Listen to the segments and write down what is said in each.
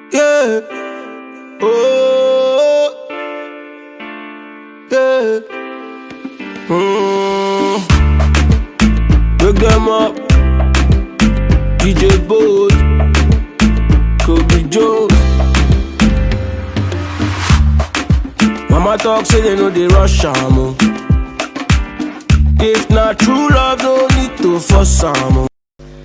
Yeah. Oh. Yeah. Wake them up. DJ Boat. Kobe Joe. Mama talk say they know they rush am. If not true love, no need to force am.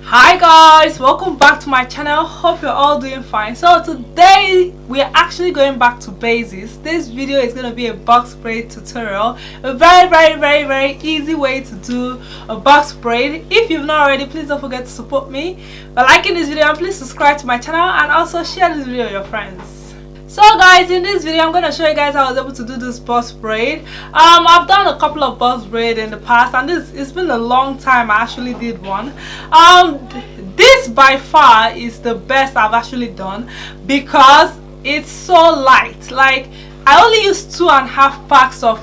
Hi guys, welcome back to my channel. Hope you're all doing fine. So today we are actually going back to basics. This video is going to be a box braid tutorial, a very easy way to do a box braid. If you've not already, please don't forget to support me by liking this video, and please subscribe to my channel and also share this video with your friends. So guys, in this video I'm going to show you guys how I was able to do this box braid. I've done a couple of box braid in the past, and it's been a long time I actually did one. This by far is the best I've actually done because it's so light. Like, I only used 2.5 packs of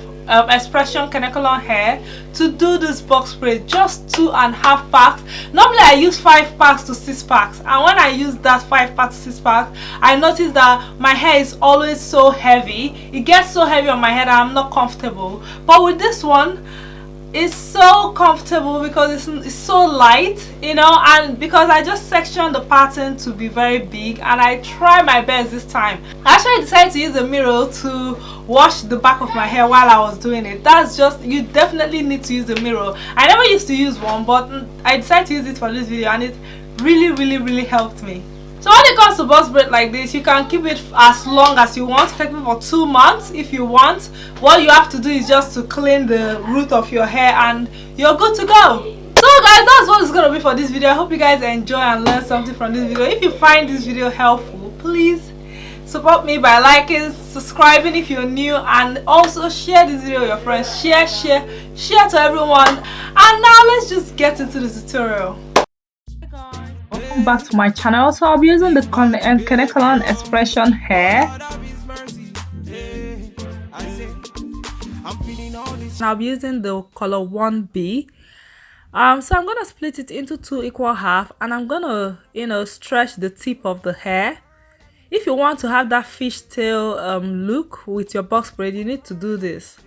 expression Kanekalon hair to do this box braid, just 2.5 packs. Normally I use 5 packs to 6 packs, and when I use that 5 packs to 6 packs, I notice that my hair is always so heavy. It gets so heavy on my head and I'm not comfortable. But with this one, it's so comfortable because it's so light, you know, and because I just sectioned the pattern to be very big, and I try my best this time. I actually decided to use a mirror to wash the back of my hair while I was doing it. That's just, you definitely need to use a mirror. I never used to use one, but I decided to use it for this video, and it really helped me. So when it comes to box braid like this, you can keep it as long as you want. You can keep it for 2 months if you want. What you have to do is just to clean the root of your hair and you're good to go. So guys, that's what it's going to be for this video. I hope you guys enjoy and learn something from this video. If you find this video helpful, please support me by liking, subscribing if you're new, and also share this video with your friends. Share to everyone. And now let's just get into the tutorial. Welcome back to my channel. So I'll be using the Kanekalon expression hair, and I'll be using the color 1B. So I'm gonna split it into 2 equal half, and I'm gonna, you know, stretch the tip of the hair. If you want to have that fishtail look with your box braid, you need to do this.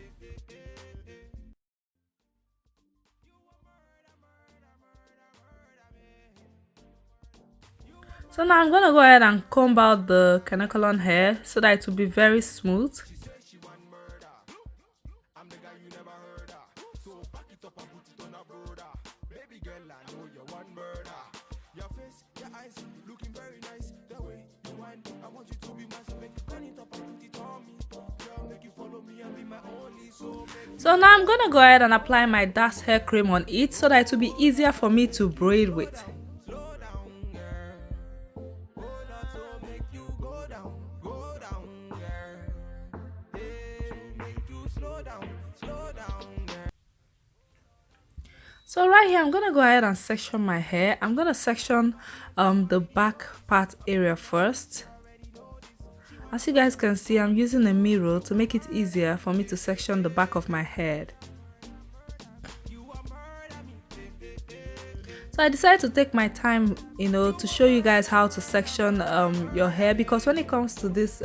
So now I'm gonna go ahead and comb out the Kanekalon hair so that it will be very smooth. So now I'm gonna go ahead and apply my Das hair cream on it so that it will be easier for me to braid with. So right here, I'm gonna go ahead and section my hair. I'm gonna section the back part area first. As you guys can see, I'm using a mirror to make it easier for me to section the back of my head. So I decided to take my time, you know, to show you guys how to section your hair, because when it comes to this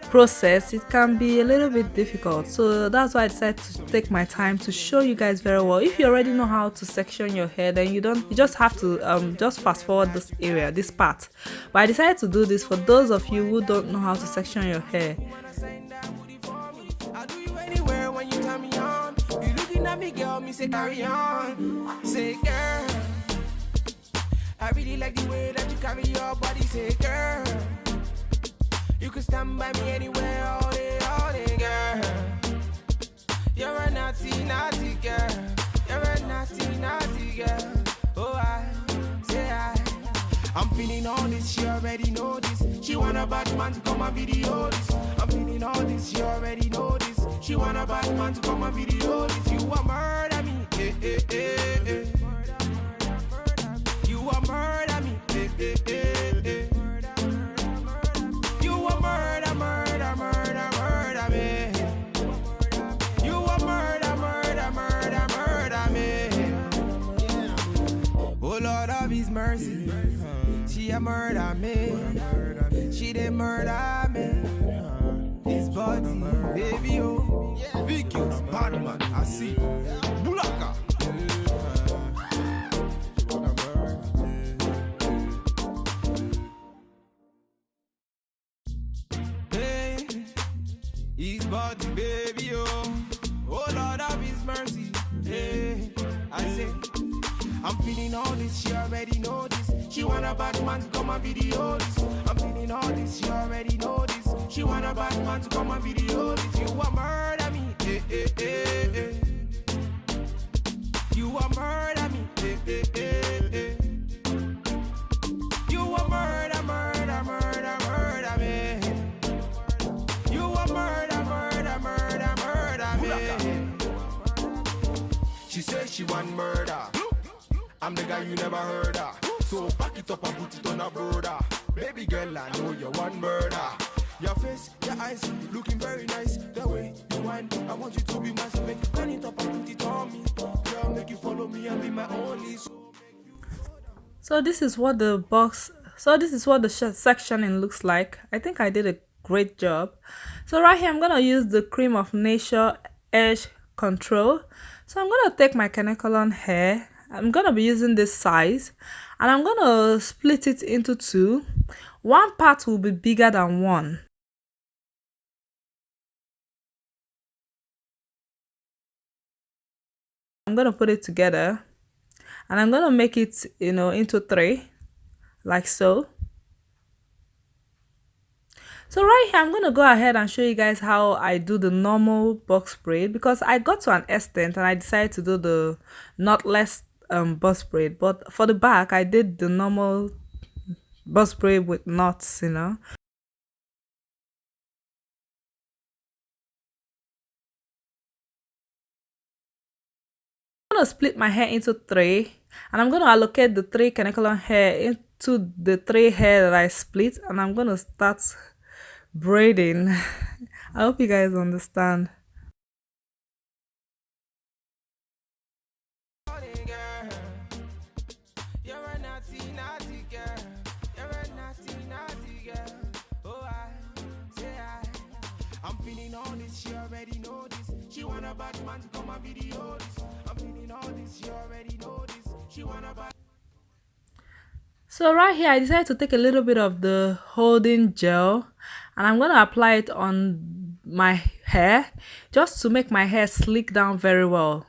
process, it can be a little bit difficult. So that's why I decided to take my time to show you guys very well. If you already know how to section your hair, then you just have to just fast forward this area, this part. But I decided to do this for those of you who don't know how to section your hair. I really like the way that you carry your body, say girl. You can stand by me anywhere, all day, girl. You're a naughty girl. You're a naughty girl. Oh, I'm feeling all this, she already know this. She want a bad man to come and video this. I'm feeling all this, she already know this. She want a bad man to come and video this. You a murder me, You a murder me, Mercy, she a murder me. She did murder me. This body, baby, oh. Vicky, bad man, I see. Bulaka. Hey, his body, baby, oh. Oh Lord of His mercy. Hey, I say, I'm feeling all this. She already know this. She want a bad man to come and video this. I'm feeling all this. She already know this. She want a bad man to come and video this. You want murder me, eh, eh, eh, eh. You want murder me, eh, eh, eh, eh. You want murder, murder, murder, murder me. You want murder, murder, murder, murder me. She says she want murder. I'm the guy you never heard of. So back it up and put it on a brother. Baby girl, I know you want murder. Your face, your eyes, looking very nice. The way you whine, I want you to be mine. So make you turn it up and put it on me. Girl, make you follow me and be my only. So this is what the sectioning looks like. I think I did a great job. So right here, I'm gonna use the Cream of Nature Edge Control. So I'm gonna take my Kanekalon hair. I'm gonna be using this size, and I'm gonna split it into two. One part will be bigger than one. I'm gonna put it together, and I'm gonna make it, into three, like so. So right here, I'm gonna go ahead and show you guys how I do the normal box braid, because I got to an extent and I decided to do the knotless box braid, but for the back I did the normal box braid with knots. I'm gonna split my hair into three, and I'm gonna allocate the three Kanekalon hair into the three hair that I split, and I'm gonna start braiding. I hope you guys understand. I'm feeling all this, she already know this. She want a bad man to come and video this. I'm feeling all this, she already know this. She want a bad. So right here, I decided to take a little bit of the holding gel, and I'm gonna apply it on my hair just to make my hair slick down very well.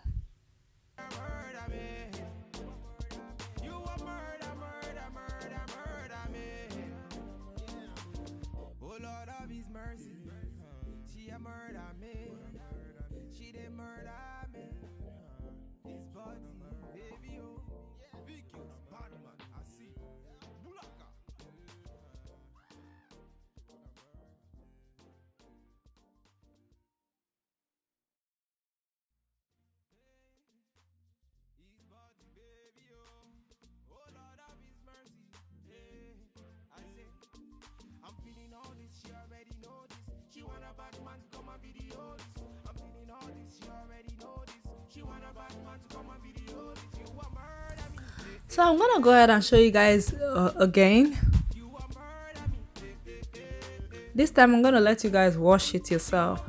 So I'm gonna go ahead and show you guys again. This time I'm gonna let you guys wash it yourself.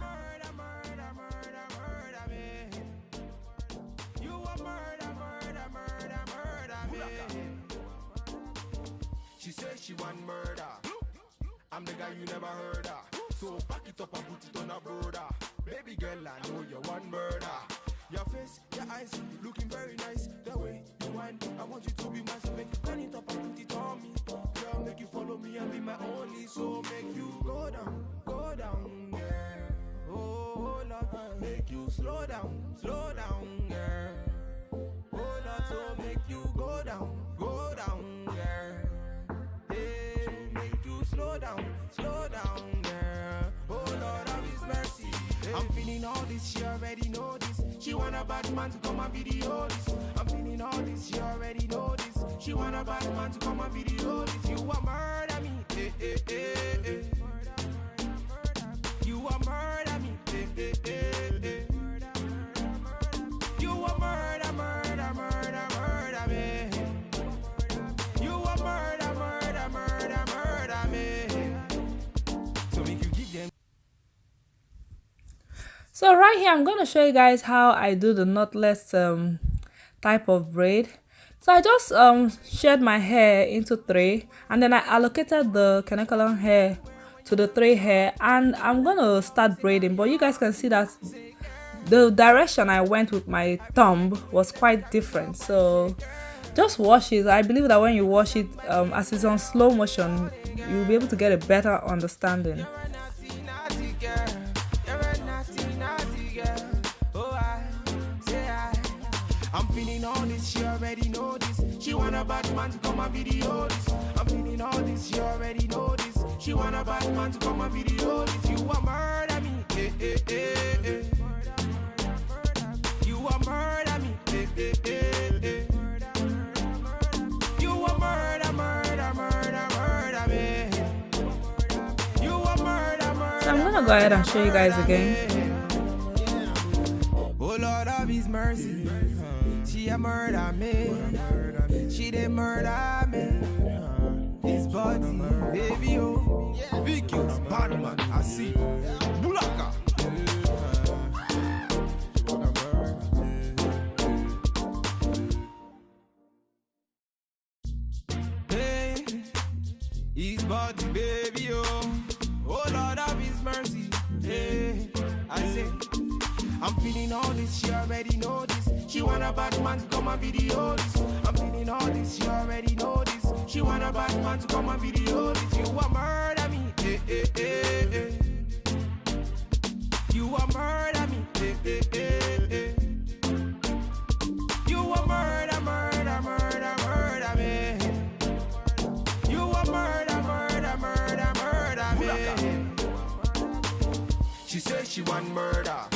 She says she want murder. I'm the guy you never heard of. So back it up and put it on a brother. Baby girl, I know you want murder. Your face, your eyes, looking very nice. The way you whine, I want you to be mine. So make you turn it up and put it on me. Girl, make you follow me and be my only. So make you go down, girl. Oh Lord, make you slow down, girl. Oh Lord, so make you go down, girl. Hey, make you slow down, girl. Oh Lord of His mercy. I'm feeling all this, she already know this. She want a bad man to come and video this. I'm feeling all this, she already know this. She want a bad man to come and video this. You want murder me, eh, eh, eh, eh. You want murder me, eh, eh, eh, eh. You want murder, murder, murder, murder me. You want murder, murder, murder, murder me. So right here, I'm going to show you guys how I do the knotless type of braid. So I just shed my hair into 3, and then I allocated the caniculum hair to the 3 hair, and I'm going to start braiding. But you guys can see that the direction I went with my thumb was quite different. So just wash it. I believe that when you wash it as it's on slow motion, you'll be able to get a better understanding. I'm feeling all this, she already know this. She want a bad man to come and video this. I'm feeling all this, she already know this. She want a bad man to come and video this. You a murder me, eh, eh, eh, eh. You a murder me, eh, eh, eh, eh. You a murder, murder, murder, murder me. You a murder, murder. So I'm gonna go ahead and show you guys again. Oh Lord of His mercy, she a murder me. She did murder me. This body, baby, oh, Vicky's bad man, I see. Bulaka. Hey, his body, baby, oh, oh Lord of His mercy. Hey, I say. I'm feeling all this, she already know this. She want a bad man to come and video this. I'm feeling all this, she already know this. She want a bad man to come and video this. You a murder me, eh, eh, eh, eh. You a murder me, eh, eh, eh, eh. You a murder, murder, murder, murder me. You a murder, murder, murder, murder me. She says she want murder.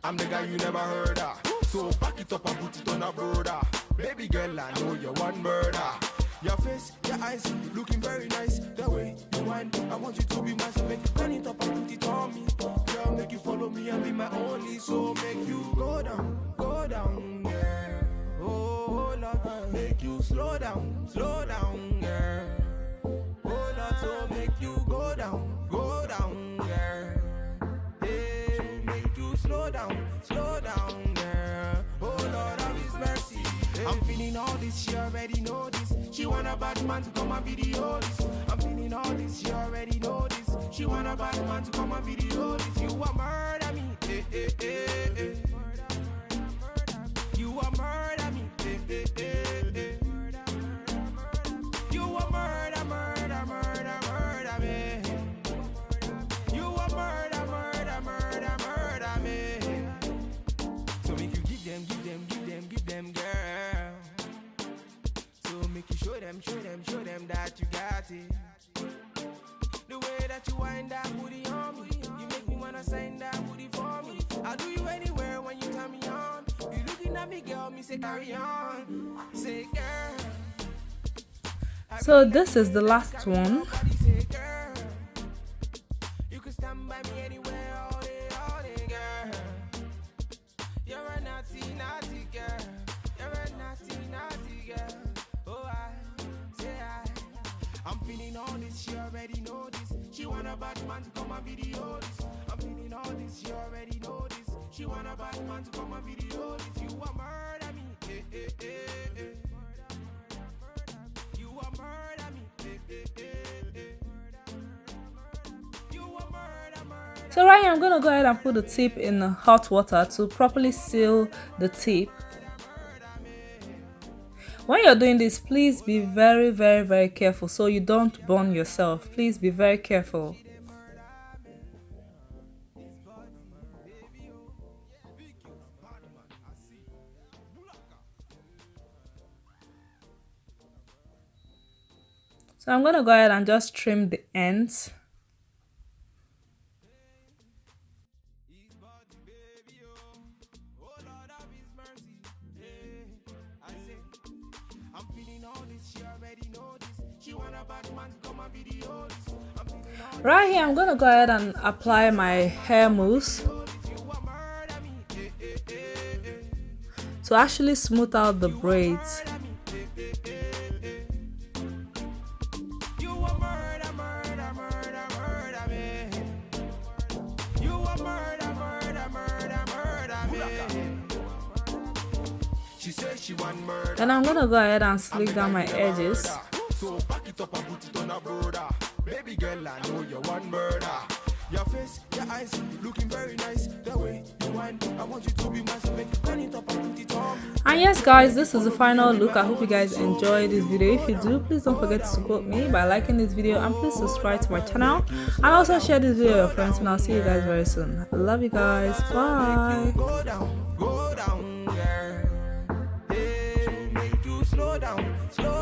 I'm the guy you never heard of. So back it up and put it on a brother. Baby girl, I know you want murder. Your face, your eyes, looking very nice. The way you whine, I want you to be mine. So make you turn it up and put it on me. Girl, make you follow me and be my only. So make you go down, girl. Oh, Lord, make you slow down, girl. Oh, Lord, so make you go down, girl. Slow down, girl. Oh Lord of His mercy. I'm feeling all this, she already know this. She want a bad man to come and video this. I'm feeling all this, she already know this. She want a bad man to come and video this. You a murder me, eh, eh, eh, eh. You a murder me, eh, eh, eh, eh. You a murder, murder, murder, murder me. You a murder, murder, murder, murder me. So make you give them, girl. So make you show them that you got it. The way that you wind that booty on me, you make me wanna sign that booty for me. I'll do you anywhere when you turn me on. You looking at me, girl, me say carry on. Say girl. So this is the last one. You can stand by me anywhere all day, girl. You're a naughty, naughty girl. You're a naughty, naughty girl. Oh, I'm feeling all this, she already know this. She want a bad man to come and video this. I'm feeling all this, she already know this. She want a bad man to come and video this. You a murder me, eh, eh, eh, eh. You a murder me, eh, eh, eh, eh. You a murder, murder. So right here, I'm gonna go ahead and put the tip in hot water to properly seal the tip. When you're doing this, please be very, very, very careful so you don't burn yourself. Please be very careful. So I'm gonna go ahead and just trim the ends. Right here, I'm gonna go ahead and apply my hair mousse to actually smooth out the braids. She says she want murder. Then I'm gonna go ahead and slick down my edges. So back it up and put it on a brother. Baby girl, I know you want murder. Your face, your eyes, looking very nice. The way you want, I want you to be my so make you turn it up and put it on. And yes guys, this is the final look. I hope you guys enjoyed this video. If you do, please don't forget to support me by liking this video, and please subscribe to my channel, and also share this video with your friends, and I'll see you guys very soon. I love you guys. Bye. Go down, girl. Hey, make you slow down, slow